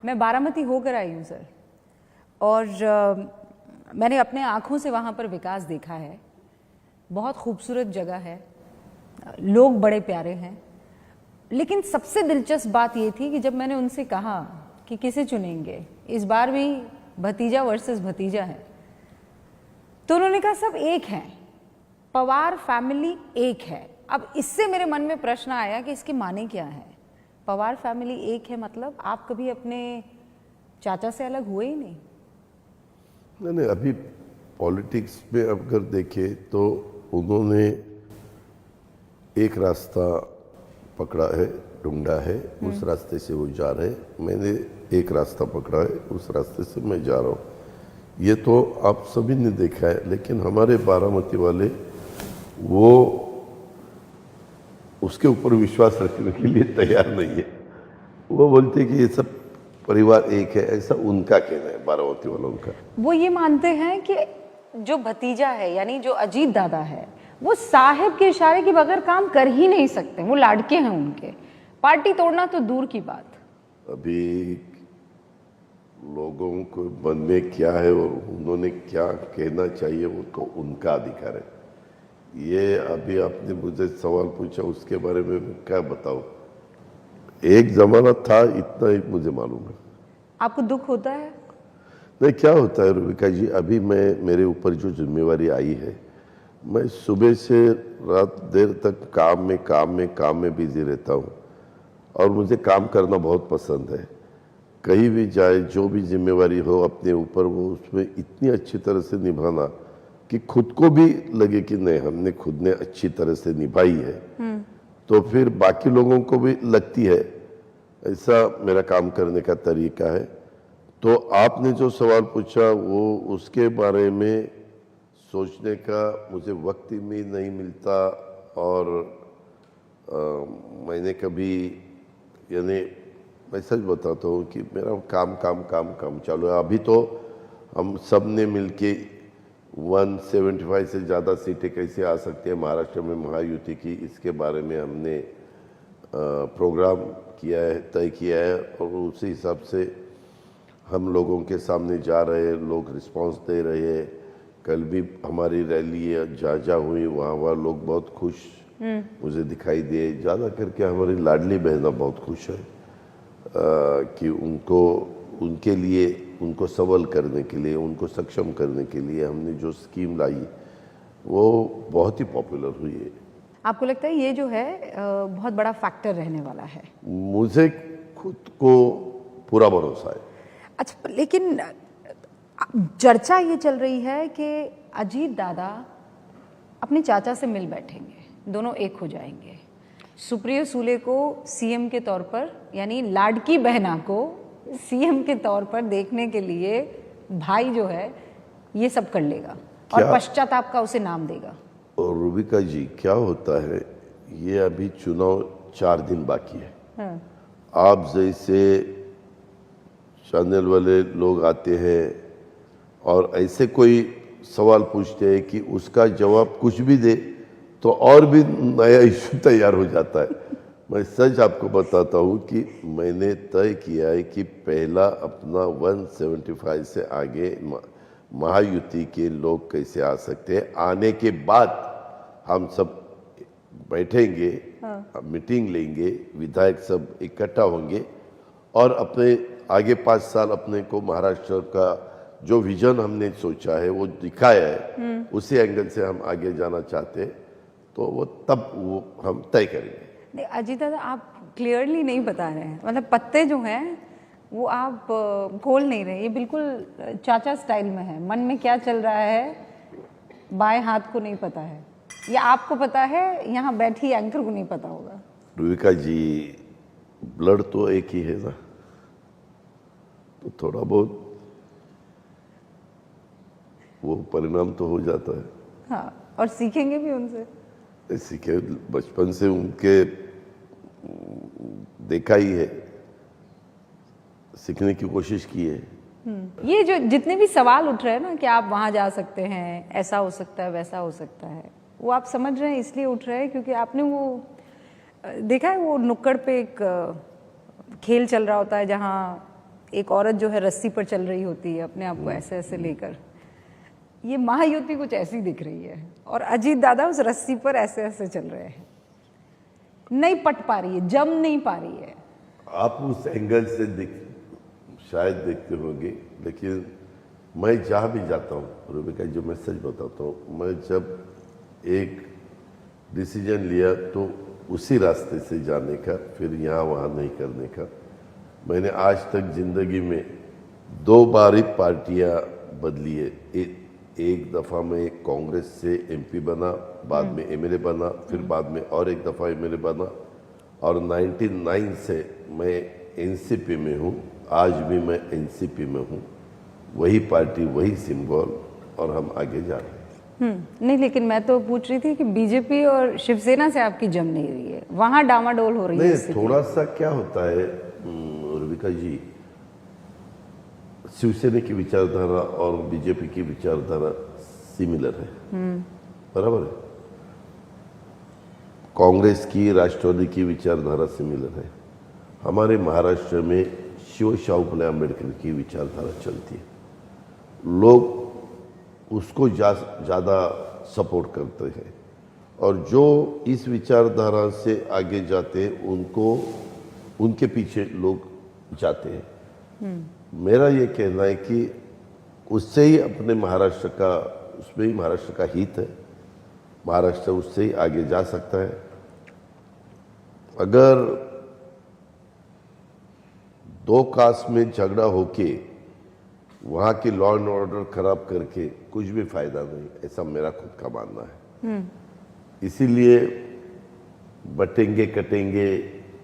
मैं बारामती होकर आई हूँ सर, और मैंने अपने आँखों से वहाँ पर विकास देखा है। बहुत खूबसूरत जगह है, लोग बड़े प्यारे हैं। लेकिन सबसे दिलचस्प बात ये थी कि जब मैंने उनसे कहा कि किसे चुनेंगे, इस बार भी भतीजा वर्सेस भतीजा है, तो उन्होंने कहा सब एक हैं, पवार फैमिली एक है। अब इससे मेरे मन में प्रश्न आया कि इसके माने क्या है। पवार फैमिली एक है मतलब आप कभी अपने चाचा से अलग हुए ही नहीं? नहीं, अभी पॉलिटिक्स में अगर देखें तो उन्होंने एक रास्ता पकड़ा है, ढूंढा है, उस रास्ते से वो जा रहे हैं। मैंने एक रास्ता पकड़ा है, उस रास्ते से मैं जा रहा हूँ। ये तो आप सभी ने देखा है, लेकिन हमारे बारामती वाले वो उसके ऊपर विश्वास रखने के लिए तैयार नहीं है। वो बोलते कि ये सब परिवार एक है, ऐसा उनका कहना है बारामती वालों का। वो ये मानते हैं कि जो भतीजा है यानी जो अजीत दादा है वो साहिब के इशारे के बगैर काम कर ही नहीं सकते, वो लाडके हैं उनके, पार्टी तोड़ना तो दूर की बात। अभी लोगों को मन में क्या है और उन्होंने क्या कहना चाहिए वो तो उनका अधिकार है। ये अभी आपने मुझे सवाल पूछा, उसके बारे में मैं क्या बताऊं। एक जमाना था, इतना ही मुझे मालूम है। आपको दुख होता है? नहीं, क्या होता है रूबिका जी, अभी मेरे ऊपर जो जिम्मेवारी आई है, मैं सुबह से रात देर तक काम में बिजी रहता हूँ। और मुझे काम करना बहुत पसंद है। कहीं भी जाए, जो भी जिम्मेवारी हो अपने ऊपर, वो उसमें इतनी अच्छी तरह से निभाना कि खुद को भी लगे कि नहीं, हमने खुद ने अच्छी तरह से निभाई है, तो फिर बाकी लोगों को भी लगती है। ऐसा मेरा काम करने का तरीका है। तो आपने जो सवाल पूछा वो उसके बारे में सोचने का मुझे वक्त ही नहीं मिलता। और मैंने कभी, यानी मैं सच बताता हूँ कि मेरा काम चालू है। अभी तो हम सब ने मिलके 175 से ज़्यादा सीटें कैसे आ सकती है महाराष्ट्र में महायुति की, इसके बारे में हमने प्रोग्राम किया है, तय किया है, और उसी हिसाब से हम लोगों के सामने जा रहे हैं। लोग रिस्पांस दे रहे हैं। कल भी हमारी रैली जा हुई, वहाँ लोग बहुत खुश मुझे दिखाई दिए। ज़्यादा करके हमारी लाडली बहना बहुत खुश है कि उनके लिए, उनको सबल करने के लिए, उनको सक्षम करने के लिए हमने जो स्कीम लाई वो बहुत ही पॉपुलर हुई है। आपको लगता है ये जो है बहुत बड़ा फैक्टर रहने वाला है? मुझे खुद को पूरा भरोसा है। अच्छा, लेकिन चर्चा ये चल रही है कि अजीत दादा अपने चाचा से मिल बैठेंगे, दोनों एक हो जाएंगे। सुप्रिया सूले को सीएम के तौर पर, यानी लाडकी बहना को सीएम के तौर पर देखने के लिए भाई जो है ये सब कर लेगा और पश्चाताप का उसे नाम देगा। और रूबिका जी, क्या होता है, ये अभी चुनाव 4 दिन बाकी है। आप जैसे चैनल वाले लोग आते हैं और ऐसे कोई सवाल पूछते हैं कि उसका जवाब कुछ भी दे तो और भी नया इशू तैयार हो जाता है। मैं सच आपको बताता हूँ कि मैंने तय किया है कि पहला अपना 175 से आगे महायुति के लोग कैसे आ सकते हैं, आने के बाद हम सब बैठेंगे, मीटिंग लेंगे, विधायक सब इकट्ठा होंगे और अपने आगे 5 साल अपने को महाराष्ट्र का जो विजन हमने सोचा है वो दिखाया है, उसी एंगल से हम आगे जाना चाहते हैं। तो वो तब वो हम तय करेंगे। अजीत दादा, आप क्लियरली नहीं बता रहे हैं, मतलब पत्ते जो हैं वो आप खोल नहीं रहे। ये बिल्कुल चाचा स्टाइल में है, मन में क्या चल रहा है बाएं हाथ को नहीं पता है, या आपको पता है, यहाँ बैठी एंकर को नहीं पता होगा। रूबिका जी, ब्लड तो एक ही है ना, तो थोड़ा बहुत वो परिणाम तो हो जाता है। हाँ, और सीखेंगे भी उनसे। सीखे, बचपन से उनके देखा ही है, सीखने की कोशिश की है। ये जो जितने भी सवाल उठ रहे हैं ना कि आप वहाँ जा सकते हैं, ऐसा हो सकता है, वैसा हो सकता है, वो आप समझ रहे हैं इसलिए उठ रहे हैं क्योंकि आपने वो देखा है, वो नुक्कड़ पे एक खेल चल रहा होता है जहाँ एक औरत जो है रस्सी पर चल रही होती है अपने आप को ऐसे ऐसे लेकर, ये महायुति कुछ ऐसी दिख रही है और अजीत दादा उस रस्सी पर ऐसे ऐसे चल रहे हैं, नहीं पट पा रही है, जम नहीं पा रही है। आप उस एंगल से शायद देखते होंगे, लेकिन मैं जहाँ भी जाता हूँ रूबिका, जो मैं सच बताता हूँ, मैं जब एक डिसीजन लिया तो उसी रास्ते से जाने का, फिर यहाँ वहाँ नहीं करने का। मैंने आज तक जिंदगी में 2 बार ही पार्टियाँ बदली है। एक दफ़ा मैं कांग्रेस से एमपी बना, बाद में एमएलए बना, फिर बाद में और एक दफ़ा एमएलए बना, और 99 से मैं एनसीपी में हूँ। आज भी मैं एनसीपी में हूँ, वही पार्टी, वही सिंबल, और हम आगे जा रहे हैं। नहीं, लेकिन मैं तो पूछ रही थी कि बीजेपी और शिवसेना से आपकी जम नहीं रही है, वहां डामाडोल हो रही है। नहीं, थोड़ा सा क्या होता है रूबिका जी, शिवसेना की विचारधारा और बीजेपी की विचारधारा सिमिलर है, बराबर है। कांग्रेस की, राष्ट्रवादी की विचारधारा सिमिलर है। हमारे महाराष्ट्र में शिव शाहू फुले अम्बेडकर की विचारधारा चलती है, लोग उसको ज़्यादा सपोर्ट करते हैं, और जो इस विचारधारा से आगे जाते हैं उनको, उनके पीछे लोग जाते हैं। मेरा ये कहना है कि उससे ही अपने महाराष्ट्र का, उसमें ही महाराष्ट्र का हित है, महाराष्ट्र उससे ही आगे जा सकता है। अगर 2 कास्ट में झगड़ा होके वहाँ की लॉ एंड ऑर्डर खराब करके कुछ भी फायदा नहीं, ऐसा मेरा खुद का मानना है। इसीलिए बटेंगे कटेंगे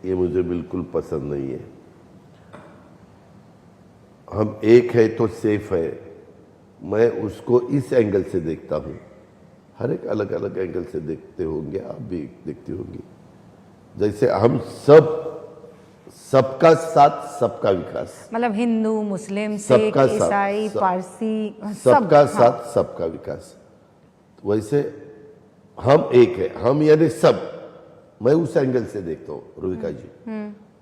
ये मुझे बिल्कुल पसंद नहीं है। हम एक है तो सेफ है, मैं उसको इस एंगल से देखता हूँ। हर एक अलग अलग एंगल से देखते होंगे, आप भी देखते होंगे। जैसे हम सबका साथ सबका विकास, मतलब हिंदू, मुस्लिम, सिख, ईसाई, पारसी, सबका साथ सबका विकास, वैसे हम एक है, हम यानी सब। मैं उस एंगल से देखता हूँ रूबिका जी।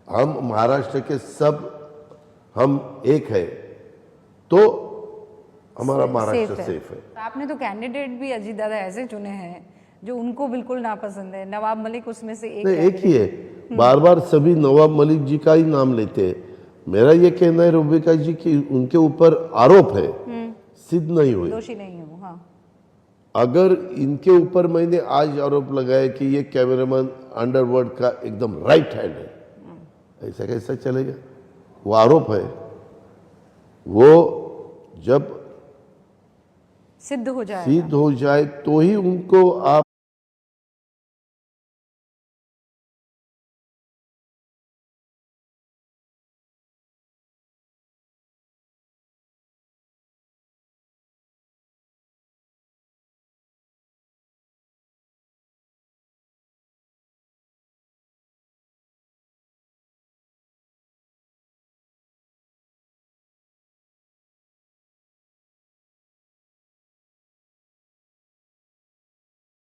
हम महाराष्ट्र के सब, हम एक है तो हमारा महाराष्ट्र सेफ है। आपने तो कैंडिडेट भी अजीत दादा ऐसे चुने हैं जो उनको बिल्कुल नापसंद है। नवाब मलिक उसमें से एक ही है। बार बार सभी नवाब मलिक जी का ही नाम लेते हैं। मेरा ये कहना है रूबिका जी कि उनके ऊपर आरोप है, सिद्ध नहीं हुए, दोषी नहीं हो। हाँ, अगर इनके ऊपर मैंने आज आरोप लगाया कि ये कैमरामैन अंडरवर्ल्ड का एकदम राइट हैंड है, ऐसा कैसा चलेगा? वो आरोप है, वो जब सिद्ध हो जाए तो ही उनको आप